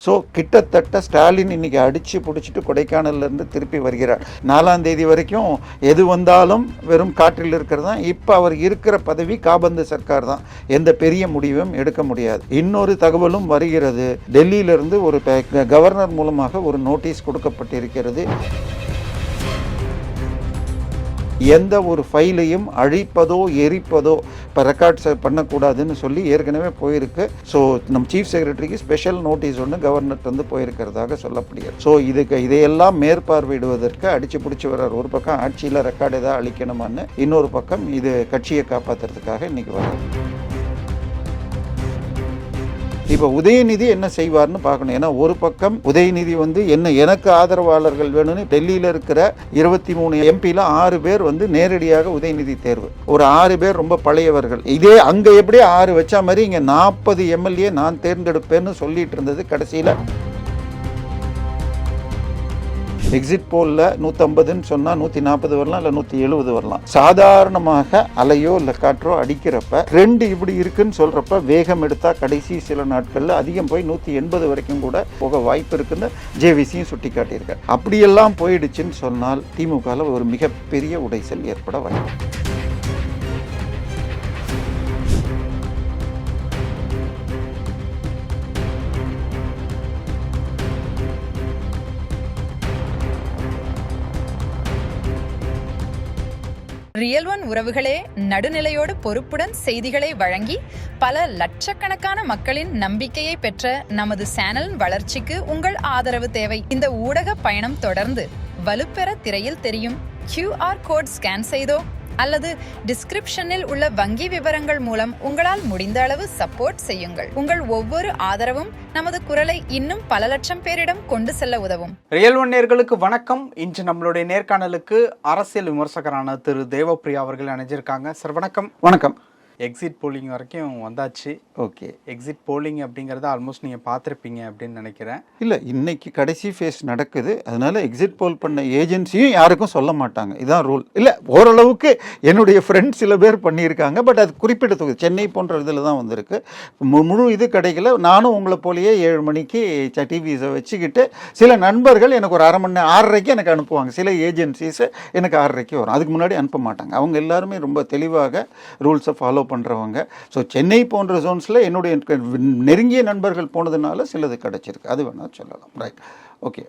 So கிட்டத்தட்ட ஸ்டாலின் இன்னைக்கு அடித்து பிடிச்சிட்டு கொடைக்கானல்லேருந்து திருப்பி வருகிறார். 4ஆம் தேதி வரைக்கும் எது வந்தாலும் வெறும் காற்றில் இருக்கிறது தான். இப்போ அவர் இருக்கிற பதவி காபந்து சர்க்கார் தான். எந்த பெரிய முடிவும் எடுக்க முடியாது. இன்னொரு தகவலும் வருகிறது. டெல்லியிலிருந்து ஒரு கவர்னர் மூலமாக ஒரு நோட்டீஸ் கொடுக்கப்பட்டிருக்கிறது. எந்த ஒரு ஃபைலையும் அழிப்பதோ எரிப்பதோ இப்போ ரெக்கார்ட்ஸ் பண்ணக்கூடாதுன்னு சொல்லி ஏற்கனவே போயிருக்கு. ஸோ நம்ம சீஃப் செக்ரட்டரிக்கு ஸ்பெஷல் நோட்டீஸ் ஒன்று கவர்னர்ட் வந்து போயிருக்கிறதாக சொல்லப்படுகிறது. ஸோ இதையெல்லாம் மேற்பார்வையிடுவதற்கு அடித்து பிடிச்சி வர்றார். ஒரு பக்கம் ஆட்சியில் ரெக்கார்டு எதாவது அழிக்கணுமான்னு, இன்னொரு பக்கம் இது கட்சியை காப்பாற்றுறதுக்காக இன்னைக்கு வர்றாரு. இப்போ உதயநிதி என்ன செய்வார்னு பார்க்கணும். ஏன்னா ஒரு பக்கம் உதயநிதி வந்து எனக்கு ஆதரவாளர்கள் வேணும்னு டெல்லியில் இருக்கிற 23 எம்பியில் 6 பேர் வந்து நேரடியாக உதயநிதி தேர்வு. ஒரு 6 பேர் ரொம்ப பழையவர்கள். இதே அங்கே எப்படி 6 வச்சா மாதிரி இங்கே 40 எம்எல்ஏ நான் தேர்ந்தெடுப்பேன்னு சொல்லிட்டு இருந்தது. கடைசியில் எக்ஸிட் போலில் 150ன்னு சொன்னால் 140 வரலாம், இல்லை 170 வரலாம். சாதாரணமாக அலையோ இல்லை காற்றோ அடிக்கிறப்ப ட்ரெண்ட் இப்படி இருக்குன்னு சொல்கிறப்ப வேகம் எடுத்தால் கடைசி சில நாட்களில் அதிகம் போய் 180 வரைக்கும் கூட போக வாய்ப்பு இருக்குன்னு ஜேவிசியும் சுட்டி காட்டியிருக்காரு. அப்படியெல்லாம் போயிடுச்சுன்னு சொன்னால் திமுகவில் ஒரு மிகப்பெரிய உடைசல் ஏற்பட வாய்ப்பு. ரியல் ஒன் உறவுகளே, நடுநிலையோடு பொறுப்புடன் செய்திகளை வழங்கி பல லட்சக்கணக்கான மக்களின் நம்பிக்கையை பெற்ற நமது சேனலின் வளர்ச்சிக்கு உங்கள் ஆதரவு தேவை. இந்த ஊடக பயணம் தொடர்ந்து வலுப்பெற திரையில் தெரியும் QR கோட் ஸ்கேன் செய்தோ அல்லது டிஸ்கிரிப்ஷனில் உள்ள வங்கி விவரங்கள் மூலம் உங்களால் முடிந்த அளவு சப்போர்ட் செய்யுங்கள். உங்கள் ஒவ்வொரு ஆதரவும் நமது குரலை இன்னும் பல லட்சம் பேரிடம் கொண்டு செல்ல உதவும். ரியல் ஒன் நேயர்களுக்கு வணக்கம். இன்று நம்மளுடைய நேர்காணலுக்கு அரசியல் விமர்சகரான திரு தேவப்பிரியா அவர்கள் இணைஞ்சிருக்காங்க. சார் வணக்கம். வணக்கம். எக்ஸிட் போலிங் வரைக்கும் வந்தாச்சு. ஓகே, எக்ஸிட் போலிங் அப்படிங்கிறத ஆல்மோஸ்ட் நீங்கள் பார்த்துருப்பீங்க அப்படின்னு நினைக்கிறேன். இல்லை, இன்னைக்கு கடைசி ஃபேஸ் நடக்குது. அதனால எக்ஸிட் போல் பண்ண ஏஜென்சியும் யாருக்கும் சொல்ல மாட்டாங்க. இதுதான் ரூல். இல்லை, ஓரளவுக்கு என்னுடைய ஃப்ரெண்ட்ஸ் சில பேர் பண்ணியிருக்காங்க. பட் அது குறிப்பிட்ட தொகுதி சென்னை போன்ற இதில் தான் வந்திருக்கு. முழு இது கிடைக்கல. நானும் உங்களை போலேயே 7 மணிக்கு டிவிஸை வச்சுக்கிட்டு சில நண்பர்கள் எனக்கு ஒரு 1/2 மணி நேரம் 6:30க்கு எனக்கு அனுப்புவாங்க. சில ஏஜென்சிஸ் எனக்கு 6:30க்கு வரும். அதுக்கு முன்னாடி அனுப்ப மாட்டாங்க. அவங்க எல்லாருமே ரொம்ப தெளிவாக ரூல்ஸை ஃபாலோ பண்ணுறவங்க. ஸோ சென்னை போன்ற ஜோன்ஸில் என்னுடைய நெருங்கிய நண்பர்கள் போனதுனால சிலது கிடச்சிருக்கு. அது வேணால் சொல்லலாம். Right, okay.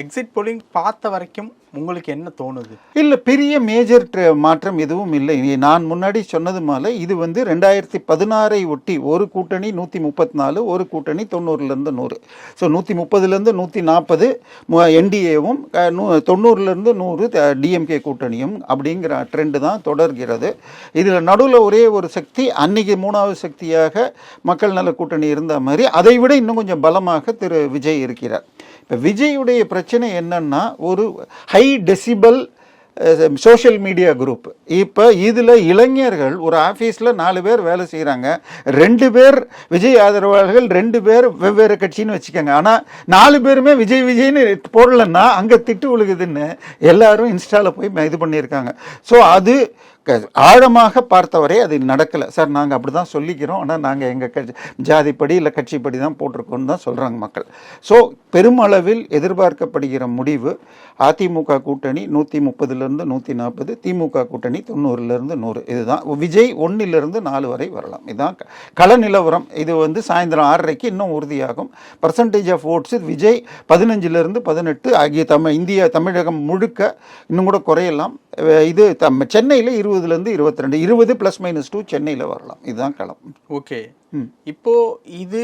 எக்ஸிட் போலிங் பார்த்த வரைக்கும் உங்களுக்கு என்ன தோணுது? இல்லை, பெரிய மேஜர் மாற்றம் எதுவும் இல்லை. நான் முன்னாடி சொன்னது மேலே இது வந்து 2016 ஒட்டி ஒரு கூட்டணி 134, ஒரு கூட்டணி 90லேருந்து 100. ஸோ 130லேருந்து 140 என்டிஏவும் 90லேருந்து 100 டிஎம்கே கூட்டணியும் அப்படிங்கிற ட்ரெண்டு தான் தொடர்கிறது. இதில் நடுவில் ஒரே ஒரு சக்தி, அன்னைக்கு 3வது சக்தியாக மக்கள் நல கூட்டணி இருந்த மாதிரி அதை விட இன்னும் கொஞ்சம் பலமாக திரு விஜய் இருக்கிறார். இப்போ விஜயுடைய பிரச்சனை என்னன்னா, ஒரு high decibel social media group. இப்போ இதில் இளைஞர்கள் ஒரு ஆஃபீஸில் 4 பேர் வேலை செய்கிறாங்க. 2 பேர் விஜய் ஆதரவாளர்கள், 2 பேர் வெவ்வேறு கட்சின்னு வச்சுக்கோங்க. ஆனால் 4 பேருமே விஜய் விஜய்னு போடலன்னா அங்கே திட்டு விழுகுதுன்னு எல்லாரும் இன்ஸ்டாவில் போய் இது பண்ணியிருக்காங்க. ஸோ அது ஆழமாக பார்த்தவரை அது நடக்கலை. சார் நாங்கள் அப்படி தான் சொல்லிக்கிறோம், ஆனால் நாங்கள் எங்கள் ஜாதிப்படி இல்லை கட்சிப்படி தான் போட்டிருக்கோன்னு தான் சொல்கிறாங்க மக்கள். ஸோ பெருமளவில் எதிர்பார்க்கப்படுகிற முடிவு அதிமுக கூட்டணி 130லேருந்து 140, திமுக கூட்டணி 90லேருந்து 100. இதுதான் விஜய் 1லேருந்து 4 வரை வரலாம். இதுதான் கள நிலவரம். இது வந்து சாயந்தரம் 6:30க்கு இன்னும் உறுதியாகும். பர்சன்டேஜ் ஆஃப் ஓட்ஸு விஜய் 15லேருந்து 18 ஆகிய தமிழகம் முழுக்க இன்னும் கூட குறையலாம். இது சென்னையில் 20லேருந்து 22, 20 +- 2 சென்னையில் வரலாம். இதுதான் களம். ஓகே. இப்போ இது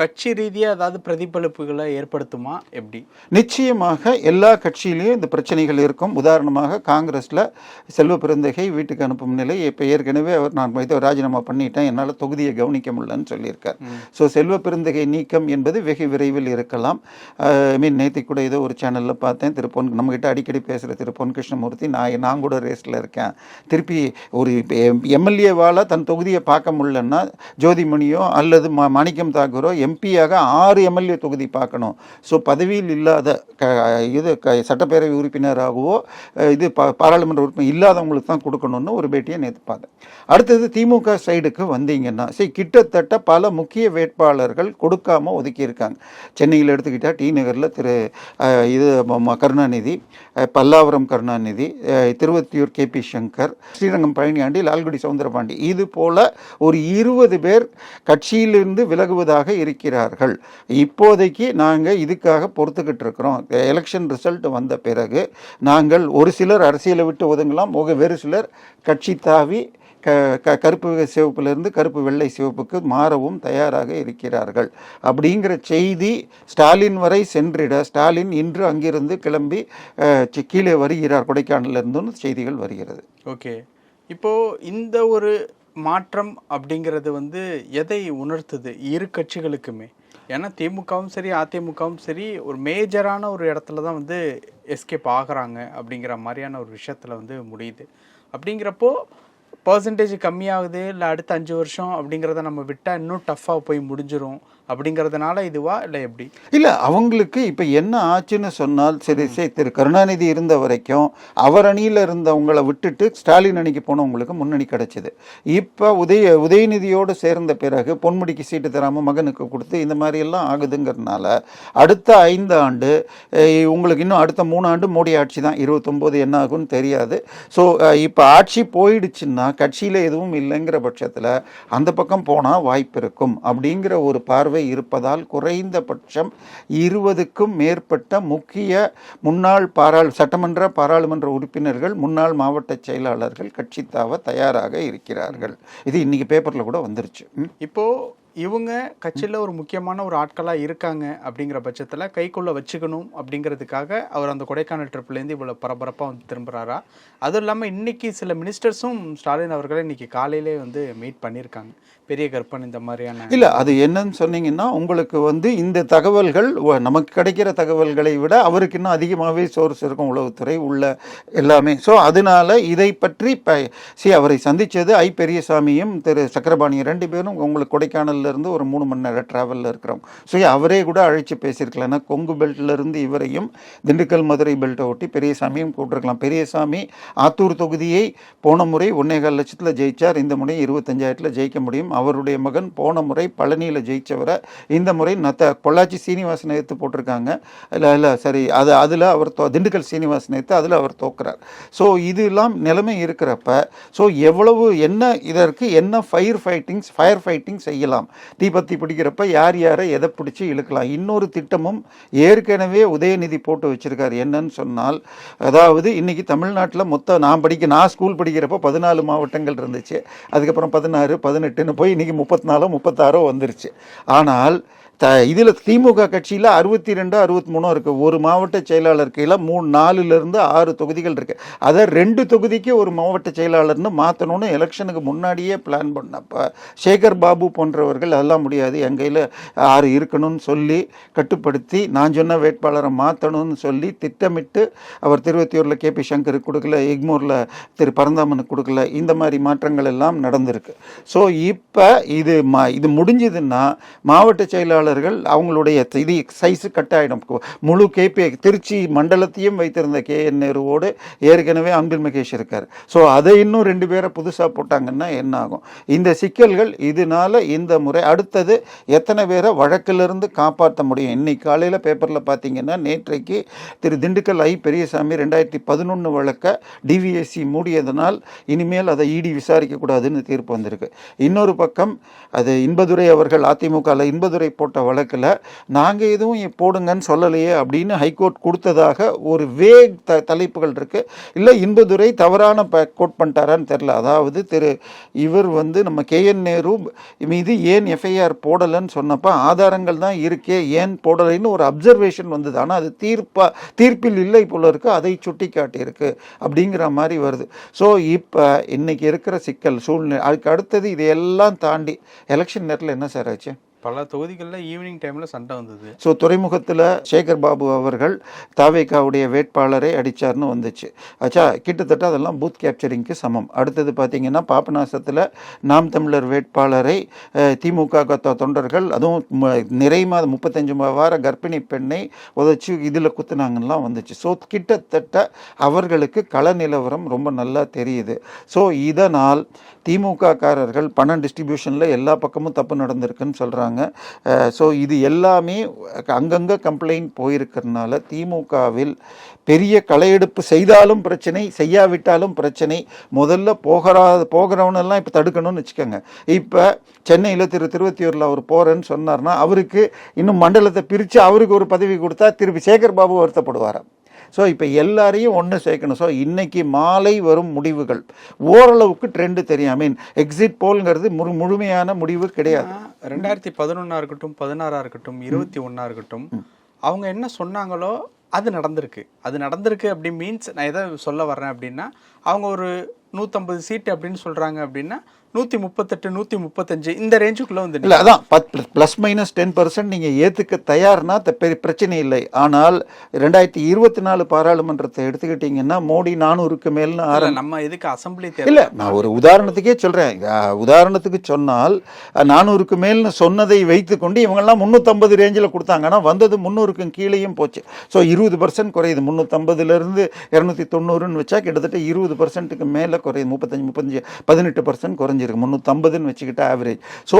கட்சி ரீதியாக ஏதாவது பிரதிபலிப்புகளை ஏற்படுத்துமா? எப்படி? நிச்சயமாக எல்லா கட்சியிலையும் இந்த பிரச்சனைகள் இருக்கும். உதாரணமாக காங்கிரஸில் செல்வ பெருந்தகை வீட்டுக்கு அனுப்பும் நிலை. இப்போ ஏற்கனவே அவர் நான் ராஜினாமா பண்ணிட்டேன், என்னால் தொகுதியை கவனிக்க முடியலன்னு சொல்லியிருக்கார். ஸோ செல்வ பெருந்தகை நீக்கம் என்பது வெகு விரைவில் இருக்கலாம். நேற்று கூட ஏதோ ஒரு சேனலில் பார்த்தேன், நம்மகிட்ட அடிக்கடி பேசுகிற திரு பொன் கிருஷ்ணமூர்த்தி, நான் கூட ரேஸில் இருக்கேன், திருப்பி ஒரு எம்எல்ஏவால் தன் தொகுதியை பார்க்க முடியலன்னா ஜோதிமணியோ அல்லது மாணிக்கம் தாக்கூரோ எம்பியாக 6 எம்எல்ஏ தொகுதி பார்க்கணும். ஸோ பதவியில் இல்லாத சட்டப்பேரவை உறுப்பினராகவோ பாராளுமன்ற உறுப்பினர் இல்லாதவங்களுக்கு தான் கொடுக்கணும்னு ஒரு பேட்டியை நேற்று பார்த்தேன். அடுத்தது திமுக சைடுக்கு வந்தீங்கன்னா சரி, கிட்டத்தட்ட பல முக்கிய வேட்பாளர்கள் கொடுக்காம ஒதுக்கியிருக்காங்க. சென்னையில் எடுத்துக்கிட்டால் டி நகரில் கருணாநிதி, பல்லாவரம் கருணாநிதி, திருவத்தியூர் கேபி சங்கர், ஸ்ரீரங்கம் பழனியாண்டி, லால்குடி சவுந்தரபாண்டி, இது போல ஒரு 20 பேர் கட்சியிலிருந்து விலகுவதாக இருக்கிறார்கள். இப்போதைக்கு நாங்கள் இதுக்காக பொறுத்துக்கிட்டு இருக்கிறோம். எலெக்ஷன் ரிசல்ட் வந்த பிறகு நாங்கள் ஒரு சிலர் அரசியலை விட்டு ஒதுங்கலாம், வேறு சிலர் கட்சி தாவி கருப்பு சிவப்பிலிருந்து கருப்பு வெள்ளை சிவப்புக்கு மாறவும் தயாராக இருக்கிறார்கள் அப்படிங்கிற செய்தி ஸ்டாலின் வரை சென்றிட, ஸ்டாலின் இன்று அங்கிருந்து கிளம்பி கீழே வருகிறார் கொடைக்கானலிருந்து செய்திகள் வருகிறது. ஓகே, இப்போது இந்த ஒரு மாற்றம் அப்படிங்கிறது எதை உணர்த்துது இரு கட்சிகளுக்குமே? ஏன்னா திமுகவும் சரி அதிமுகவும் சரி ஒரு மேஜரான ஒரு இடத்துல தான் எஸ்கேப் ஆகுறாங்க அப்படிங்கிற மாதிரியான ஒரு விஷயத்தில் முடியுது. அப்படிங்கிறப்போ பர்சன்டேஜ் கம்மியாகுது, இல்லை அடுத்த 5 வருஷம் அப்படிங்கிறத நம்ம விட்டால் இன்னும் டஃப்பாக போய் முடிஞ்சிடும் அப்படிங்கிறதுனால இதுவா இல்லை எப்படி? இல்லை, அவங்களுக்கு இப்போ என்ன ஆச்சுன்னு சொன்னால் சரி திரு கருணாநிதி இருந்த வரைக்கும் அவர் அணியில் இருந்தவங்களை விட்டுட்டு ஸ்டாலின் அணிக்கு போனவங்களுக்கு முன்னணி கிடைச்சிது. இப்போ உதயநிதியோடு சேர்ந்த பிறகு பொன்முடிக்கு சீட்டு தராமல் மகனுக்கு கொடுத்து இந்த மாதிரியெல்லாம் ஆகுதுங்கிறதுனால அடுத்த 5 ஆண்டு உங்களுக்கு இன்னும் அடுத்த 3 ஆண்டு மோடி ஆட்சி தான். 29 என்ன ஆகும்னு தெரியாது. ஸோ இப்போ ஆட்சி போயிடுச்சுன்னா கட்சியில் எதுவும் இல்லைங்கிற பட்சத்தில் அந்த பக்கம் போனால் வாய்ப்பு இருக்கும் அப்படிங்கிற ஒரு பார்வை இருப்பதால் குறைந்தபட்சம் 20க்கும் மேற்பட்ட முக்கிய முன்னாள் சட்டமன்ற பாராளுமன்ற உறுப்பினர்கள், முன்னாள் மாவட்ட செயலாளர்கள் கட்சி தாவ தயாராக இருக்கிறார்கள். இது இன்னைக்கு பேப்பர்ல கூட வந்துருச்சு. இப்போ இவங்க கட்சியில் ஒரு முக்கியமான ஒரு ஆட்களாக இருக்காங்க அப்படிங்கிற பட்சத்தில் கைக்குள்ளே வச்சுக்கணும் அப்படிங்கிறதுக்காக அவர் அந்த கொடைக்கானல் ட்ரிப்லேருந்து இவ்வளோ பரபரப்பாக திரும்புகிறாரா? அதுவும் இல்லாமல் இன்றைக்கி சில மினிஸ்டர்ஸும் ஸ்டாலின் அவர்களை இன்றைக்கி காலையிலே மீட் பண்ணியிருக்காங்க. பெரிய கற்பன் இந்த மாதிரியான இல்லை, அது என்னன்னு சொன்னீங்கன்னா உங்களுக்கு இந்த தகவல்கள் நமக்கு கிடைக்கிற தகவல்களை விட அவருக்கு இன்னும் அதிகமாகவே சோர்ஸ் இருக்கும், உளவுத்துறை உள்ள எல்லாமே. ஸோ அதனால இதை பற்றி அவரை சந்தித்தது பெரியசாமியும் திரு சக்கரபாணி 2 பேரும் உங்களுக்கு கொடைக்கானல் இருந்து ஒரு 3 மணி நேரம் டிராவலில் இருக்கிறோம். ஸோ அவரே கூட அழைச்சி பேசியிருக்கலாம். ஏன்னா கொங்கு பெல்ட்லேருந்து இவரையும் திண்டுக்கல் மதுரை பெல்ட்டை ஒட்டி பெரியசாமியும் கூப்பிட்டுருக்கலாம். பெரியசாமி ஆத்தூர் தொகுதியை போன முறை 1.25 லட்சத்தில் ஜெயிச்சார், இந்த முறை 25,000 ஜெயிக்க முடியும். அவருடைய மகன் போன முறை பழனியில் ஜெயிச்சவரை இந்த முறை பொள்ளாச்சி சீனிவாசன் எடுத்து போட்டிருக்காங்க. இல்லை சரி, அதில் அவர் திண்டுக்கல் சீனிவாசன் எடுத்து அதில் அவர் தோக்குறார். ஸோ இதெல்லாம் நிலைமை இருக்கிறப்ப ஸோ எவ்வளவு இதற்கு என்ன ஃபயர் ஃபைட்டிங் செய்யலாம், தீபத்தி பிடிக்கிறப்ப யாரை எதை பிடிச்சி இழுக்கலாம். இன்னொரு திட்டமும் ஏற்கனவே உதயநிதி போட்டு வச்சிருக்காரு. என்னன்னு சொன்னால், அதாவது இன்னைக்கு தமிழ்நாட்டில் மொத்தம் நான் ஸ்கூல் படிக்கிறப்ப 14 மாவட்டங்கள் இருந்துச்சு. அதுக்கப்புறம் 16, 18ன்னு போய் இன்னைக்கு 34, 36 வந்துருச்சு. ஆனால் இதில் திமுக கட்சியில் 62, 63 இருக்குது. ஒரு மாவட்ட செயலாளர் கீழே 4லிருந்து 6 தொகுதிகள் இருக்குது. அதை 2 தொகுதிக்கு ஒரு மாவட்ட செயலாளர்னு மாற்றணும்னு எலெக்ஷனுக்கு முன்னாடியே பிளான் பண்ணப்போ சேகர் பாபு போன்றவர்கள் அதெல்லாம் முடியாது, என் கையில் 6 இருக்கணும்னு சொல்லி கட்டுப்படுத்தி நான் சொன்ன வேட்பாளரை மாற்றணும்னு சொல்லி திட்டமிட்டு அவர் திருவத்தியூரில் கேபி சங்கருக்கு கொடுக்கல, எக்மூரில் திரு பரந்தாமனுக்கு கொடுக்கல. இந்த மாதிரி மாற்றங்கள் எல்லாம் நடந்திருக்கு. ஸோ இப்போ இது முடிஞ்சதுன்னா மாவட்ட செயலாளர் அவங்களுடைய இது சைஸு கட் ஆகிடும். முழு திருச்சி மண்டலத்தையும் வைத்திருந்த KN நேருவோடு ஏற்கனவே அன்பில் மகேஷ் இருக்கார். ஸோ அதை இன்னும் 2 பேரை புதுசாக போட்டாங்கன்னா என்ன ஆகும்? இந்த சிக்கல்கள் இதனால இந்த முறை அடுத்தது எத்தனை பேரை வழக்கிலிருந்து காப்பாற்ற முடியும்? இன்னைக்கு காலையில் பேப்பரில் பார்த்தீங்கன்னா நேற்றைக்கு திரு திண்டுக்கல் பெரியசாமி 2011 வழக்கை DVSC மூடியதனால் இனிமேல் அதை ED விசாரிக்கக்கூடாதுன்னு தீர்ப்பு வந்திருக்கு. இன்னொரு பக்கம் அது இன்பதுரை அவர்கள் அதிமுகவில் இன்பதுரை போட்ட வழக்கில் நாங்கள் எதுவும் போடுங்கன்னு சொல்லலையே அப்படின்னு ஹைகோர்ட் கொடுத்ததாக ஒரு வேக் தலைப்புகள் இருக்கு. இல்லை இன்பதுரை தவறான கோட் பண்ணிட்டாரான்னு தெரில. அதாவது இவர் நம்ம KN நேரு மீது ஏன் FIR போடலைன்னு சொன்னப்போ ஆதாரங்கள் தான் இருக்கே, ஏன் போடலைன்னு ஒரு அப்சர்வேஷன் வந்தது. ஆனால் அது தீர்ப்பில் இல்லை போல இருக்கு, அதை சுட்டி காட்டியிருக்கு அப்படிங்கிற மாதிரி வருது. ஸோ இப்போ இன்னைக்கு இருக்கிற சிக்கல் சூழ்நிலை, அதுக்கு அடுத்தது இதையெல்லாம் தாண்டி எலெக்ஷன் நேரத்தில் என்ன சார் ஆச்சு? பல தொகுதிகளில் ஈவினிங் டைமில் சண்டை வந்தது. ஸோ துறைமுகத்தில் சேகர் பாபு அவர்கள் தாவேகாவுடைய வேட்பாளரை அடித்தார்னு வந்துச்சு. ஆச்சா, கிட்டத்தட்ட அதெல்லாம் பூத் கேப்சரிங்க்கு சமம். அடுத்தது பார்த்தீங்கன்னா பாபநாசத்தில் நாம் தமிழர் வேட்பாளரை திமுக தொண்டர்கள், அதுவும் நிறை மாதம் 35 வார கர்ப்பிணி பெண்ணை உதச்சி இதில் குத்துனாங்கலாம் வந்துச்சு. ஸோ கிட்டத்தட்ட அவர்களுக்கு கள நிலவரம் ரொம்ப நல்லா தெரியுது. ஸோ இதனால் திமுக காரர்கள் பணம் டிஸ்ட்ரிபியூஷனில் எல்லா பக்கமும் தப்பு நடந்திருக்குன்னு சொல்கிறாங்க. ஸோ இது எல்லாமே அங்கங்கே கம்ப்ளைண்ட் போயிருக்கிறதுனால திமுகவில் பெரிய களையெடுப்பு செய்தாலும் பிரச்சனை, செய்யாவிட்டாலும் பிரச்சனை. முதல்ல போகிறவனெல்லாம் இப்போ தடுக்கணும்னு வச்சுக்கோங்க. இப்போ சென்னையில் திருவத்தியூரில் அவர் போகிறேன்னு சொன்னார்னா அவருக்கு இன்னும் மண்டலத்தை பிரித்து அவருக்கு ஒரு பதவி கொடுத்தா திருப்பி சேகர் பாபு வருத்தப்படுவார். ஸோ இப்போ எல்லாரையும் ஒன்று சேர்க்கணும். ஸோ இன்றைக்கி மாலை வரும் முடிவுகள் ஓரளவுக்கு ட்ரெண்டு தெரியும். ஐ மீன் எக்ஸிட் போல்ங்கிறது முழுமையான முடிவு கிடையாது. 2011 இருக்கட்டும், 16 இருக்கட்டும், 21 இருக்கட்டும், அவங்க என்ன சொன்னாங்களோ அது நடந்திருக்கு. அது நடந்திருக்கு அப்படி மீன்ஸ் நான் எதை சொல்ல வர்றேன் அப்படின்னா, அவங்க ஒரு 150 சீட்டு அப்படின்னு சொல்கிறாங்க அப்படின்னா 138 135 இந்த ரேஞ்சுக்குள்ளே வந்து இல்லை. அதான் +-10% நீங்கள் ஏற்றுக்க தயார்னா பிரச்சனை இல்லை. ஆனால் 2024 பாராளுமன்றத்தை எடுத்துக்கிட்டிங்கன்னா மோடி 400க்கு மேல்னு நம்ம எதுக்கு அசம்பிளி இல்லை, நான் ஒரு உதாரணத்துக்கே சொல்கிறேன். உதாரணத்துக்கு சொன்னால் 400க்கு மேல்னு சொன்னதை வைத்து கொண்டு இவங்கெல்லாம் 350 ரேஞ்சில் கொடுத்தாங்க. ஆனால் வந்தது 300க்கு கீழேயும் போச்சு. ஸோ 20% குறையுது. 350லேருந்து 290ன்னு வச்சா கிட்டத்தட்ட 20%க்கு மேலே குறையுது. 35 18% குறைஞ்சிருக்கு. 350ன்னு வச்சுக்கிட்டா ஆவரேஜ். ஸோ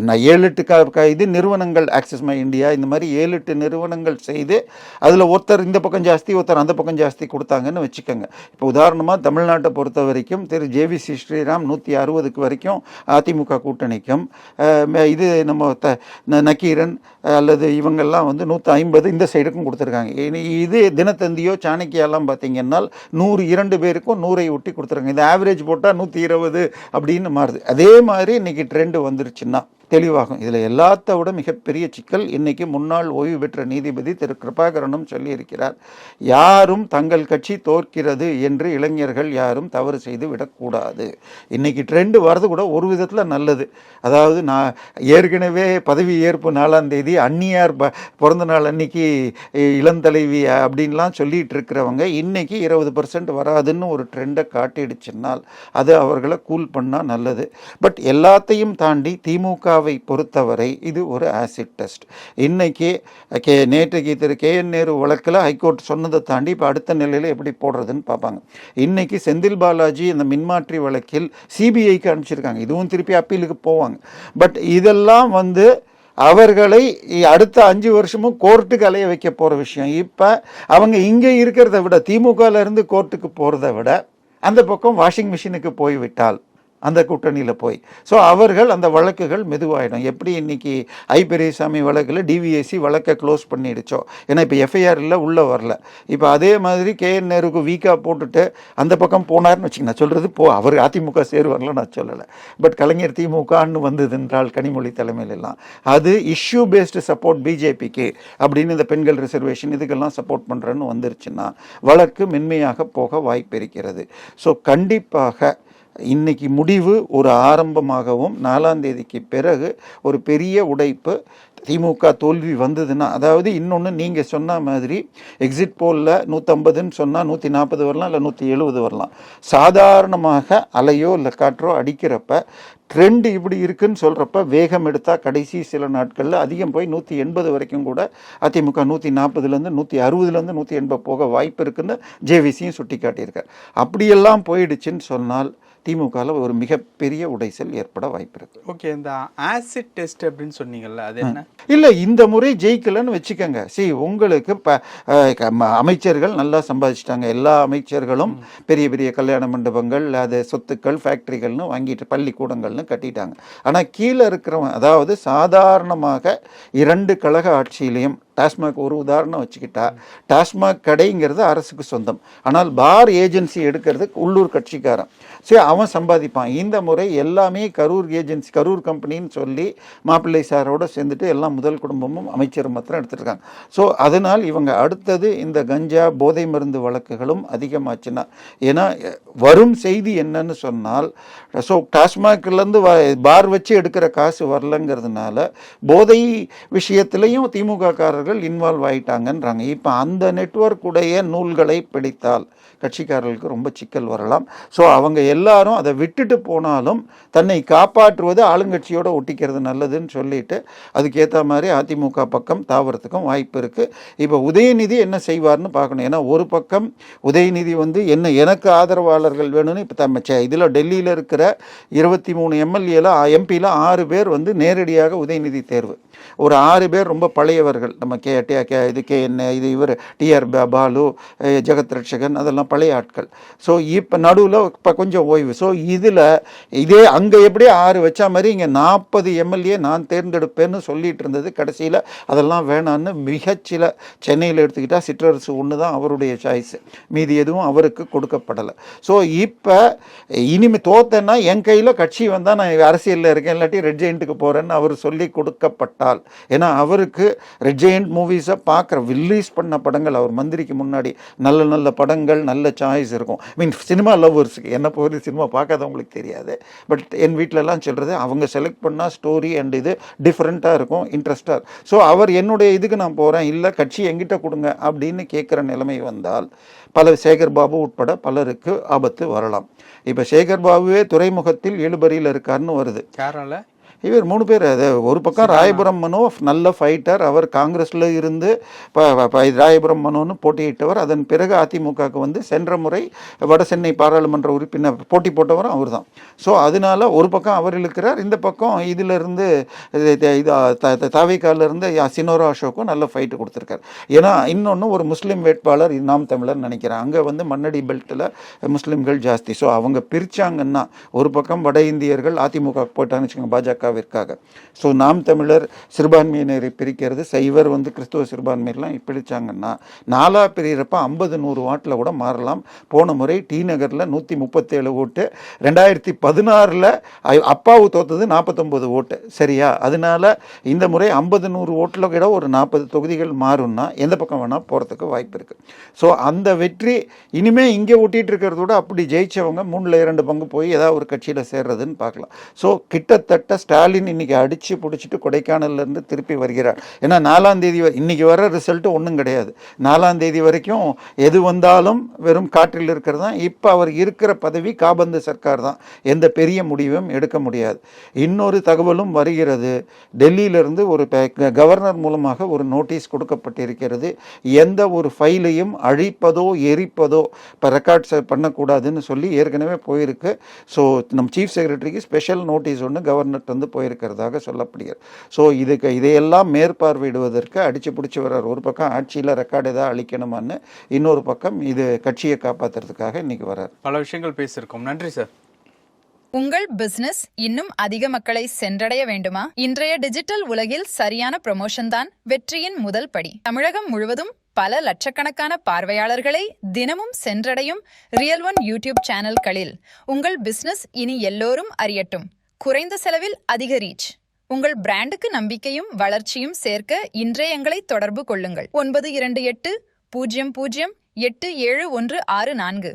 நான் 7-8 இது நிறுவனங்கள், ஆக்சிஸ் மை இந்தியா இந்த மாதிரி 7-8 நிறுவனங்கள் செய்து அதில் ஒருத்தர் இந்த பக்கம் ஜாஸ்தி ஒருத்தர் அந்த பக்கம் ஜாஸ்தி கொடுத்தாங்கன்னு வச்சுக்கோங்க. இப்போ உதாரணமாக தமிழ்நாட்டை பொறுத்த வரைக்கும் திரு ஜேவிசி ஸ்ரீராம் 160க்கு வரைக்கும் அதிமுக கூட்டணிக்கும், இது நம்ம நக்கீரன் அல்லது இவங்கெல்லாம் வந்து 150 இந்த சைடுக்கும் கொடுத்துருக்காங்க. இது தினத்தந்தியோ சாணக்கியாலாம் பார்த்தீங்கன்னா 102 பேருக்கும் 100ஐ ஒட்டி கொடுத்துருக்காங்க. இந்த ஆவரேஜ் போட்டால் 120 அப்படின்னு மாறுது. அதே மாதிரி இன்னைக்கு ட்ரெண்டு வந்துருச்சுன்னா தெளிவாகும். இதில் எல்லாத்த விட மிகப்பெரிய சிக்கல் இன்னைக்கு முன்னாள் ஓய்வு பெற்ற நீதிபதி திரு கிருபாகரனும் சொல்லியிருக்கிறார், யாரும் தங்கள் கட்சி தோற்கிறது என்று இளைஞர்கள் யாரும் தவறு செய்து விடக்கூடாது. இன்னைக்கு ட்ரெண்டு வர்றது கூட ஒரு விதத்தில் நல்லது. அதாவது நான் ஏற்கனவே பதவி ஏற்பு 4ஆம் தேதி அந்நியார் பிறந்த நாள் அன்னைக்கு இளந்தலைவி அப்படின்லாம் சொல்லிட்டு இருக்கிறவங்க இன்னைக்கு 20% வராதுன்னு ஒரு ட்ரெண்டை காட்டிடுச்சுன்னால் அது அவர்களை கூல் பண்ணால் நல்லது. பட் எல்லாத்தையும் தாண்டி திமுக பொறுத்தவரை இது ஒரு ஆசிட் டெஸ்ட். இன்னைக்கு நேற்றைக்கு திரு KN நேரு வழக்கில் ஹைகோர்ட் சொன்னதை தாண்டி இப்போ அடுத்த நிலையில் எப்படி போடுறதுன்னு பார்ப்பாங்க. இன்னைக்கு செந்தில் பாலாஜி இந்த மின்மாற்றி வழக்கில் CBIக்கு அனுப்பிச்சிருக்காங்க. இதுவும் திருப்பி அப்பீலுக்கு போவாங்க. பட் இதெல்லாம் வந்து அவர்களை அடுத்த 5 வருஷமும் கோர்ட்டுக்கு அலைய வைக்க போகிற விஷயம். இப்போ அவங்க இங்கே இருக்கிறத விட திமுகலேருந்து கோர்ட்டுக்கு போகிறத விட அந்த பக்கம் வாஷிங் மிஷினுக்கு போய்விட்டால் அந்த கூட்டணியில் போய் ஸோ அவர்கள் அந்த வழக்குகள் மெதுவாயிடும். எப்படி இன்னைக்கு பெரியசாமி வழக்கில் DVAC வழக்கை க்ளோஸ் பண்ணிடுச்சோ, ஏன்னா இப்போ FIR இல்லை, உள்ளே வரல. இப்போ அதே மாதிரி KN நேருக்கு வீக்காக போட்டுட்டு அந்த பக்கம் போனார்னு வச்சுக்கோங்க. நான் சொல்கிறது அவர் அதிமுக சேருவார்ல நான் சொல்லலை. பட் கலைஞர் திமுகன்னு வந்தது என்றால் கனிமொழி தலைமையிலெல்லாம் அது இஷ்யூ பேஸ்டு சப்போர்ட் BJPக்கு அப்படின்னு இந்த பெண்கள் ரிசர்வேஷன் இதுக்கெல்லாம் சப்போர்ட் பண்ணுறேன்னு வந்துருச்சுன்னா வழக்கு மென்மையாக போக வாய்ப்பு இருக்கிறது. ஸோ கண்டிப்பாக இன்னைக்கு முடிவு ஒரு ஆரம்பமாகவும் 4ஆம் தேதிக்கு பிறகு ஒரு பெரிய உடைப்பு திமுக தோல்வி வந்ததுன்னா, அதாவது இன்னொன்று நீங்கள் சொன்ன மாதிரி எக்ஸிட் போலில் 150ன்னு சொன்னால் 140 வரலாம், இல்லை 170 வரலாம். சாதாரணமாக அலையோ இல்லை காற்றோ அடிக்கிறப்ப ட்ரெண்ட் இப்படி இருக்குன்னு சொல்கிறப்ப வேகம் எடுத்தால் கடைசி சில நாட்களில் அதிகம் போய் 180 வரைக்கும் கூட அதிமுக 140லேருந்து 160லேருந்து 180 போக வாய்ப்பு இருக்குன்னு JVCயும் சுட்டி காட்டியிருக்கார். அப்படியெல்லாம் போயிடுச்சுன்னு சொன்னால் திமுகவில் ஒரு மிகப்பெரிய உடைசல் ஏற்பட வாய்ப்பு இருக்கு. ஓகே, இந்த ஆசிட் டெஸ்ட் அப்படின்னு சொன்னீங்கல்ல, அது என்ன? இல்லை, இந்த முறை ஜெயிக்கலன்னு வச்சுக்கோங்க. உங்களுக்கு அமைச்சர்கள் நல்லா சம்பாதிச்சிட்டாங்க. எல்லா அமைச்சர்களும் பெரிய பெரிய கல்யாண மண்டபங்கள், அது சொத்துக்கள், ஃபேக்ட்ரிகள்னு வாங்கிட்டு பள்ளிக்கூடங்கள்னு கட்டிட்டாங்க. ஆனால் கீழே இருக்கிறவங்க, அதாவது சாதாரணமாக 2 கழக ஆட்சியிலையும் டாஸ்மாக் ஒரு உதாரணம் வச்சுக்கிட்டா, டாஸ்மாக் கடைங்கிறது அரசுக்கு சொந்தம், ஆனால் பார் ஏஜென்சி எடுக்கிறது உள்ளூர் கட்சிக்காரன். சரி, அவன் சம்பாதிப்பான். இந்த முறை எல்லாமே கரூர் ஏஜென்சி, கரூர் கம்பெனின்னு சொல்லி மாப்பிள்ளை சாரோட சேர்ந்துட்டு எல்லாம் முதல் குடும்பமும் அமைச்சர் மாத்திரம் எடுத்துருக்காங்க. ஸோ அதனால் இவங்க அடுத்தது இந்த கஞ்சா போதை மருந்து வழக்குகளும் அதிகமாச்சுன்னா, ஏன்னா வரும் செய்தி என்னன்னு சொன்னால், ஸோ டாஸ்மாக்லேருந்து பார் வச்சு எடுக்கிற காசு வரலங்கிறதுனால போதை விஷயத்திலையும் திமுக காரர்கள் இன்வால்வ் ஆயிட்டாங்கன்றாங்க. இப்போ அந்த நெட்வொர்க் உடைய நூல்களை பிடித்தால் கட்சிக்காரர்களுக்கு ரொம்ப சிக்கல் வரலாம். ஸோ அவங்க எல்லாரும் அதை விட்டுட்டு போனாலும் தன்னை காப்பாற்றுவது ஆளுங்கட்சியோட ஒட்டிக்கிறது நல்லதுன்னு சொல்லிட்டு அதுக்கேற்ற மாதிரி அதிமுக பக்கம் தாவறதுக்கும் வாய்ப்பு இருக்குது. இப்போ உதயநிதி என்ன செய்வார்னு பார்க்கணும். ஏன்னா ஒரு பக்கம் உதயநிதி வந்து எனக்கு ஆதரவாளர்கள் வேணும்னு இப்போ இதில் டெல்லியில் இருக்கிற 23 எம்எல்ஏல எம்பியில் 6 பேர் வந்து நேரடியாக உதயநிதி தேர்வு. ஒரு 6 பேர் ரொம்ப பழையவர்கள். நம்ம இவர் டிஆர் பாலு, ஜெகத் ரட்சகன், அதெல்லாம் பழைய ஆட்கள். ஸோ இப்போ நடுவில் இப்போ கொஞ்சம் ஓய்வு. ஸோ இதில் அங்கே எப்படி 6 வச்சா மாதிரி இங்கே 40 எம்எல்ஏ நான் தேர்ந்தெடுப்பேன்னு சொல்லிட்டு இருந்தது. கடைசியில் அதெல்லாம் வேணான்னு மிகச்சில சென்னையில் எடுத்துக்கிட்டால் சிற்றரசு ஒன்று தான் அவருடைய சாய்ஸ், மீதி எதுவும் அவருக்கு கொடுக்கப்படலை. ஸோ இப்போ இனிமேல் தோத்தேன்னா என் கையில் கட்சி வந்தால் நான் அரசியலில் இருக்கேன், இல்லாட்டி ரெட் ஜெயண்ட்டுக்கு போகிறேன்னு அவர் சொல்லி கொடுக்கப்பட்டால், ஏன்னா அவருக்கு ரெட் ஜெயண்ட் மூவிஸை பார்க்குற ரிலீஸ் பண்ண படங்கள், அவர் மந்திரிக்கு முன்னாடி நல்ல நல்ல படங்கள், நல்ல சாய்ஸ் இருக்கும். சினிமா லவ்வர்ஸுக்கு, என்ன போது சினிமா பார்க்காதவங்களுக்கு தெரியாது, பட் என் வீட்டிலலாம் சொல்கிறது அவங்க செலக்ட் பண்ணால் ஸ்டோரி அண்ட் இது டிஃப்ரெண்ட்டாக இருக்கும், இன்ட்ரெஸ்டாக. ஸோ அவர் என்னுடைய இதுக்கு நான் போகிறேன், இல்லை கட்சி எங்கிட்ட கொடுங்க அப்படின்னு கேட்குற நிலைமை வந்தால் சேகர் பாபு உட்பட பலருக்கு ஆபத்து வரலாம். இப்போ சேகர் பாபுவே துறைமுகத்தில் இழுபறியில் இருக்காருன்னு வருது. இவர் 3 பேர். அது ஒரு பக்கம் ராயபுரம் மனோ நல்ல ஃபைட்டர், அவர் காங்கிரஸில் இருந்து ராயபுரம் மனோன்னு போட்டியிட்டவர். அதன் பிறகு அதிமுகவுக்கு வந்து சென்ற முறை வட சென்னை பாராளுமன்ற உறுப்பினர் போட்டி போட்டவரும் அவர் தான். ஸோ அதனால ஒரு பக்கம் அவர் இருக்கிறார், இந்த பக்கம் இதிலிருந்து தாவேக்காலிருந்து சினோரா அசோக்கும் நல்ல ஃபைட்டு கொடுத்துருக்காரு. ஏன்னா இன்னொன்று ஒரு முஸ்லீம் வேட்பாளர் நாம் தமிழர் நினைக்கிறேன், அங்கே வந்து மண்ணடி பெல்ட்டில் முஸ்லீம்கள் ஜாஸ்தி. ஸோ அவங்க பிரித்தாங்கன்னா ஒரு பக்கம் வட இந்தியர்கள் அதிமுக போட்டான்னு வச்சுக்கோங்க பாஜக விற்காக. ஸோ நாம் தமிழர் சிறுபான்மையினரை பிரிக்கிறது, சைவர் வந்து கிறிஸ்துவ சிறுபான்மையெல்லாம் பிரித்தாங்கன்னா 4 பிரிகிறப்ப 50-100 வாட்டில் கூட மாறலாம். போன முறை டி நகரில் 137 ஓட்டு, 2016 அப்பாவு தோத்தது 49 ஓட்டு, சரியா? அதனால இந்த முறை 50-100 ஓட்டில் கூட ஒரு 40 தொகுதிகள் மாறும்னா எந்த பக்கம் வேணால் போகிறதுக்கு வாய்ப்பு இருக்குது. ஸோ அந்த வெற்றி இனிமேல் இங்கே ஓட்டிகிட்டு இருக்கிறத விட அப்படி ஜெயிச்சவங்க 3/2 பங்கு போய் ஏதாவது ஒரு கட்சியில் சேர்றதுன்னு பார்க்கலாம். ஸோ கிட்டத்தட்ட ஸ்டாலின் இன்னைக்கு அடித்து பிடிச்சிட்டு கொடைக்கானல்லேருந்து திருப்பி வருகிறார். ஏன்னா 4ஆம் தேதி இன்னைக்கு வர ரிசல்ட்டு ஒன்றும் கிடையாது. 4ஆம் தேதி வரைக்கும் எது வந்தாலும் வெறும் காற்றில் இருக்கிறது தான். இப்போ அவர் இருக்கிற பதவி காபந்து சர்க்கார் தான், எந்த பெரிய முடிவும் எடுக்க முடியாது. இன்னொரு தகவலும் வருகிறது, டெல்லியிலிருந்து ஒரு கவர்னர் மூலமாக ஒரு நோட்டீஸ் கொடுக்கப்பட்டிருக்கிறது. எந்த ஒரு ஃபைலையும் அழிப்பதோ எரிப்பதோ இப்போ ரெக்கார்ட்ஸ் பண்ணக்கூடாதுன்னு சொல்லி ஏற்கனவே போயிருக்கு. ஸோ நம்ம சீஃப் செக்ரட்டரிக்கு ஸ்பெஷல் நோட்டீஸ் ஒன்று கவர்னர் வந்து போயிருக்கிறதாக சொல்லப்படுகிறது. ஸோ இதையெல்லாம் மேற்பார்வையிடுவதற்கு அடிச்சு பிடிச்சி வர்றார். ஒரு பக்கம் ஆட்சியில் ரெக்கார்டு ஏதாவது அழிக்கணுமான்னு, இன்னொரு பக்கம் இது கட்சியை காப்பாற்றுறதுக்காக இன்னைக்கு வர்றார். பல விஷயங்கள் பேசியிருக்கோம். நன்றி சார். உங்கள் பிசினஸ் இன்னும் அதிக மக்களை சென்றடைய வேண்டுமா? இன்றைய டிஜிட்டல் உலகில் சரியான ப்ரமோஷன் தான் வெற்றியின் முதல் படி. தமிழகம் முழுவதும் பல லட்சக்கணக்கான பார்வையாளர்களை தினமும் சென்றடையும் ரியல் ஒன் யூடியூப் சேனல்களில் உங்கள் பிசினஸ் இனி எல்லோரும் அறியட்டும். குறைந்த செலவில் அதிக ரீச். உங்கள் பிராண்டுக்கு நம்பிக்கையும் வளர்ச்சியும் சேர்க்க இன்றே எங்களை தொடர்பு கொள்ளுங்கள். 9280087164.